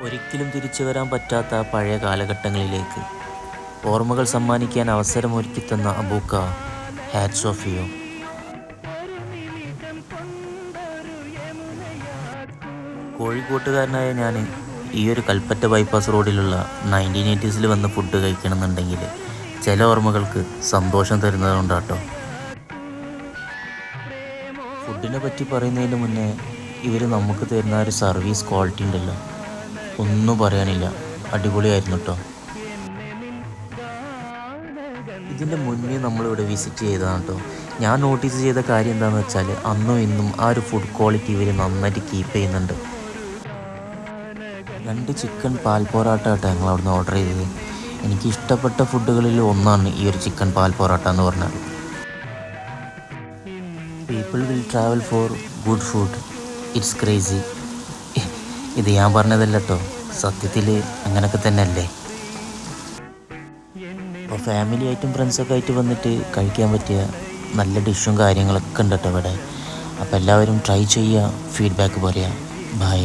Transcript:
ഒരിക്കലും തിരിച്ചു വരാൻ പറ്റാത്ത പഴയ കാലഘട്ടങ്ങളിലേക്ക് ഓർമ്മകൾ സമ്മാനിക്കാൻ അവസരമൊരുക്കിത്തന്ന അബൂക്ക, ഹാറ്റ്സ് ഓഫ് യു. കോഴിക്കോട്ടുകാരനായ ഞാൻ ഈ ഒരു കൽപ്പറ്റ ബൈപ്പാസ് റോഡിലുള്ള 1980s വന്ന് ഫുഡ് കഴിക്കണമെന്നുണ്ടെങ്കിൽ ചില ഓർമ്മകൾക്ക് സന്തോഷം തരുന്നതുകൊണ്ടാട്ടോ. ഫുഡിനെ പറ്റി പറയുന്നതിന് മുന്നേ ഇവർ നമുക്ക് തരുന്ന ഒരു സർവീസ് ക്വാളിറ്റി ഉണ്ടല്ലോ, ഒന്നും പറയാനില്ല, അടിപൊളിയായിരുന്നു കേട്ടോ. ഇതിൻ്റെ മുന്നേ നമ്മളിവിടെ വിസിറ്റ് ചെയ്തതാണ് കേട്ടോ. ഞാൻ നോട്ടീസ് ചെയ്ത കാര്യം എന്താണെന്ന് വെച്ചാൽ അന്നും ഇന്നും ആ ഒരു ഫുഡ് ക്വാളിറ്റി ഇവർ നന്നായിട്ട് കീപ്പ് ചെയ്യുന്നുണ്ട്. 2 ചിക്കൻ പാൽ പൊറാട്ട കേട്ടോ ഞങ്ങൾ അവിടുന്ന് ഓർഡർ ചെയ്തത്. എനിക്ക് ഇഷ്ടപ്പെട്ട ഫുഡുകളിൽ ഒന്നാണ് ഈ ഒരു ചിക്കൻ പാൽ പൊറാട്ട എന്ന് പറഞ്ഞാൽ. People will travel four good food, it's crazy. ഇത് ഞാൻ പറഞ്ഞതല്ല കേട്ടോ, സത്യത്തിൽ അങ്ങനെയൊക്കെ തന്നെ അല്ലേ. അപ്പോൾ ഫാമിലി ആയിട്ടും ഫ്രണ്ട്സൊക്കെ ആയിട്ട് വന്നിട്ട് കഴിക്കാൻ പറ്റിയ നല്ല ഡിഷും കാര്യങ്ങളൊക്കെ ഉണ്ട് കേട്ടോ ഇവിടെ. അപ്പോൾ എല്ലാവരും ട്രൈ ചെയ്യുക, ഫീഡ്ബാക്ക് പറയുക. ബൈ.